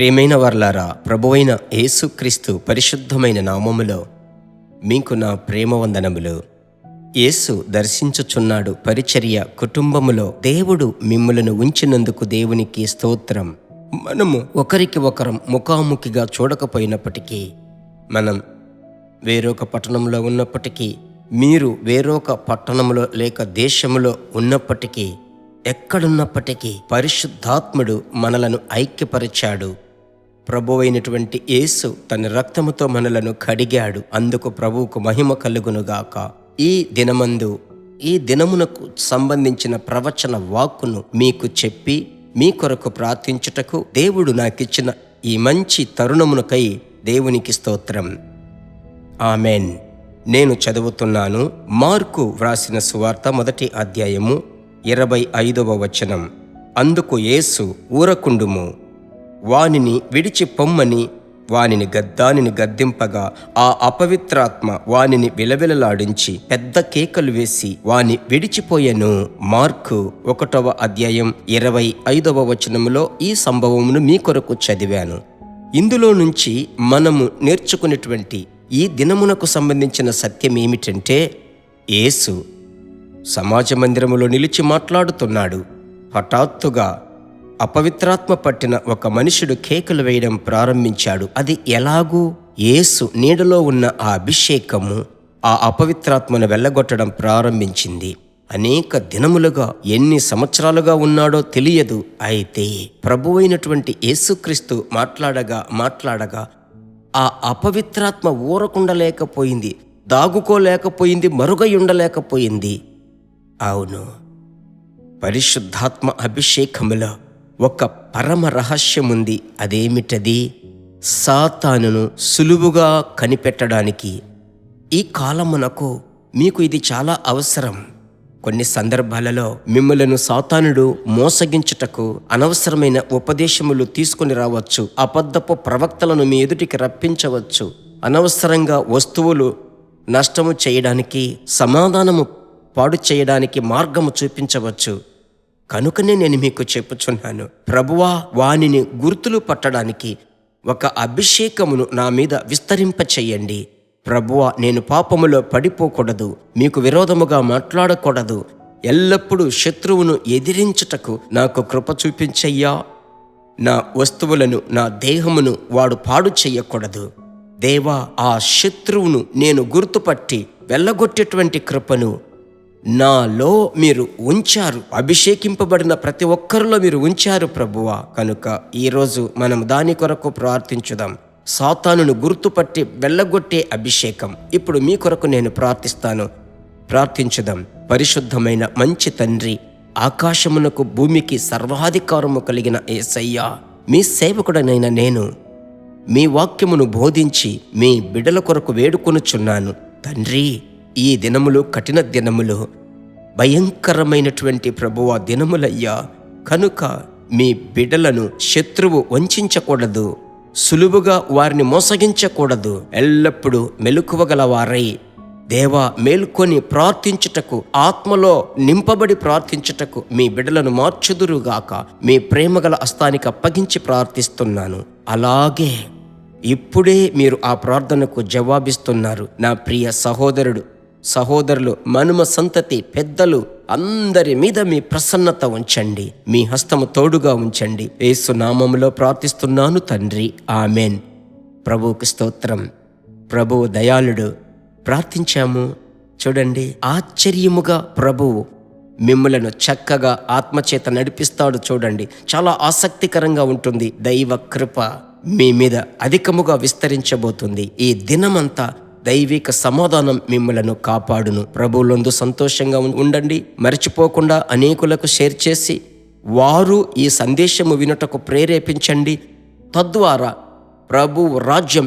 ప్రియమైన వారలారా, ప్రభువైన యేసుక్రీస్తు పరిశుద్ధమైన నామములో మీకు నా ప్రేమ వందనములు. యేసు దర్శించుచున్నాడు పరిచర్య కుటుంబములో దేవుడు మిమ్ములను ఉంచినందుకు దేవునికి స్తోత్రం. మనము ఒకరికి ఒకరం ముఖాముఖిగా చూడకపోయినప్పటికీ, మనం వేరొక పట్టణంలో ఉన్నప్పటికీ, మీరు వేరొక పట్టణంలో లేక దేశములో ఉన్నప్పటికీ, ఎక్కడున్నప్పటికీ పరిశుద్ధాత్ముడు మనలను ఐక్యపరిచాడు. ప్రభువైనటువంటి యేసు తన రక్తముతో మనలను కడిగాడు. అందుకు ప్రభువుకు మహిమ కలుగునుగాక. ఈ దినమునకు సంబంధించిన ప్రవచన వాక్కును మీకు చెప్పి మీ కొరకు ప్రార్థించుటకు దేవుడు నాకిచ్చిన ఈ మంచి తరుణమునకై దేవునికి స్తోత్రం. ఆమెన్. నేను చదువుతున్నాను మార్కు వ్రాసిన సువార్త 1వ అధ్యాయము 25వ వచనం. అందుకు యేసు, ఊరకుండుము, వానిని విడిచి పొమ్మని దానిని గద్దింపగా ఆ అపవిత్రాత్మ వానిని విలవిలలాడించి పెద్ద కేకలు వేసి వాని విడిచిపోయెను. మార్కు 1వ అధ్యాయం 25వ వచనములో ఈ సంభవమును మీ కొరకు చదివాను. ఇందులో నుంచి మనము నేర్చుకునేటువంటి ఈ దినమునకు సంబంధించిన సత్యం ఏమిటంటే, యేసు సమాజ మందిరములో నిలిచి మాట్లాడుతున్నాడు. హఠాత్తుగా అపవిత్రాత్మ పట్టిన ఒక మనుషుడు కేకలు వేయడం ప్రారంభించాడు. అది ఎలాగూ యేసు నీడలో ఉన్న ఆ అభిషేకము ఆ అపవిత్రాత్మను వెళ్ళగొట్టడం ప్రారంభించింది. అనేక దినములుగా, ఎన్ని సంవత్సరాలుగా ఉన్నాడో తెలియదు. అయితే ప్రభువైనటువంటి యేసుక్రీస్తు మాట్లాడగా ఆ అపవిత్రాత్మ ఊరకుండలేకపోయింది, దాగుకోలేకపోయింది, మరుగై ఉండలేకపోయింది. అవును, పరిశుద్ధాత్మ అభిషేకములో ఒక పరమ రహస్యముంది. అదేమిటది? సాతానును సులువుగా కనిపెట్టడానికి ఈ కాలమునకు మీకు ఇది చాలా అవసరం. కొన్ని సందర్భాలలో మిమ్మలను సాతానుడు మోసగించుటకు అనవసరమైన ఉపదేశములు తీసుకుని రావచ్చు. అబద్ధపు ప్రవక్తలను మీ ఎదుటికి రప్పించవచ్చు. అనవసరంగా వస్తువులు నష్టము చేయడానికి, సమాధానము పాడు చేయడానికి మార్గము చూపించవచ్చు. కనుకనే నేను మీకు చెప్పుచున్నాను, ప్రభువా, వానిని గుర్తులు పట్టడానికి ఒక అభిషేకమును నా మీద విస్తరింపచేయండి. ప్రభువా, నేను పాపములో పడిపోకూడదు, మీకు విరోధముగా మాట్లాడకూడదు, ఎల్లప్పుడూ శత్రువును ఎదిరించుటకు నాకు కృప చూపించయ్యా. నా వస్తువులను, నా దేహమును వాడు పాడు చెయ్యకూడదు. దేవా, ఆ శత్రువును నేను గుర్తుపట్టి వెళ్ళగొట్టేటువంటి కృపను నాలో మీరు ఉంచారు. అభిషేకింపబడిన ప్రతి ఒక్కరిలో మీరు ఉంచారు ప్రభువా. కనుక ఈరోజు మనం దాని కొరకు ప్రార్థించుదాం. సాతానును గుర్తుపట్టి వెళ్ళగొట్టే అభిషేకం ఇప్పుడు మీ కొరకు నేను ప్రార్థించుదాం. పరిశుద్ధమైన మంచి తండ్రి, ఆకాశమునకు భూమికి సర్వాధికారము కలిగిన యేసయ్యా, మీ సేవకుడనైన నేను మీ వాక్యమును బోధించి మీ బిడ్డల కొరకు వేడుకొనుచున్నాను. తండ్రి, ఈ దినములు కఠిన దినములు, భయంకరమైనటువంటి ప్రభువా దినములయ్యా. కనుక మీ బిడ్డలను శత్రువు వంచకూడదు, సులువుగా వారిని మోసగించకూడదు. ఎల్లప్పుడూ మెలకువగల వారై దేవా, మేల్కొని ప్రార్థించుటకు, ఆత్మలో నింపబడి ప్రార్థించుటకు మీ బిడ్డలను మార్చుదురుగాక. మీ ప్రేమగల హస్తానికి అప్పగించి ప్రార్థిస్తున్నాను. అలాగే ఇప్పుడే మీరు ఆ ప్రార్థనకు జవాబిస్తున్నారు. నా ప్రియ సహోదరులు, మనుమ సంతతి పెద్దలు అందరి మీద మీ ప్రసన్నత ఉంచండి, మీ హస్తము తోడుగా ఉంచండి. యేసు నామములో ప్రార్థిస్తున్నాను తండ్రి, ఆమెన్. ప్రభువుకి స్తోత్రం. ప్రభువు దయాళుడు. ప్రార్థించాము. చూడండి, ఆశ్చర్యముగా ప్రభువు మిమ్ములను చక్కగా ఆత్మచేత నడిపిస్తాడు. చూడండి, చాలా ఆసక్తికరంగా ఉంటుంది. దైవ కృప మీ మీద అధికముగా విస్తరించబోతుంది. ఈ దినమంతా దైవిక సమాధానం మిమ్మలను కాపాడును. ప్రభువులందు సంతోషంగా ఉండండి. మర్చిపోకుండా అనేకులకు షేర్ చేసి వారు ఈ సందేశము వినుటకు ప్రేరేపించండి. తద్వారా ప్రభువు రాజ్యం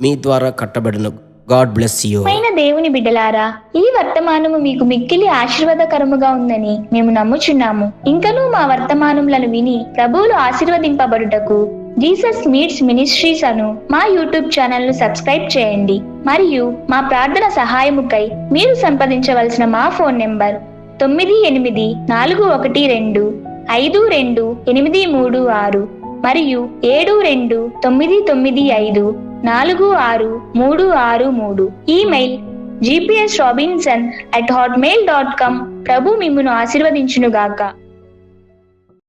మీ ద్వారా కట్టబడును. God bless you. దేవుని బిడ్డలారా, ఈ వర్తమానము మీకు మిక్కిలి ఆశీర్వాదకరముగా ఉందని మేము నమ్ముచున్నాము. ఇంకనూ మా వర్తమానములను విని ప్రభువులు ఆశీర్వదింపబడుటకు జీసస్ మీట్స్ మినిస్ట్రీస్ అను మా యూట్యూబ్ ఛానల్ ను సబ్స్క్రైబ్ చేయండి. మరియు మా ప్రార్థన సహాయముకై మీరు సంప్రదించవలసిన మా ఫోన్ నెంబర్ 9841252836. మరియు 7295463633. Email gpsrobinson@hotmail.com. ప్రభు మిమ్మును ఆశీర్వదించునుగాక.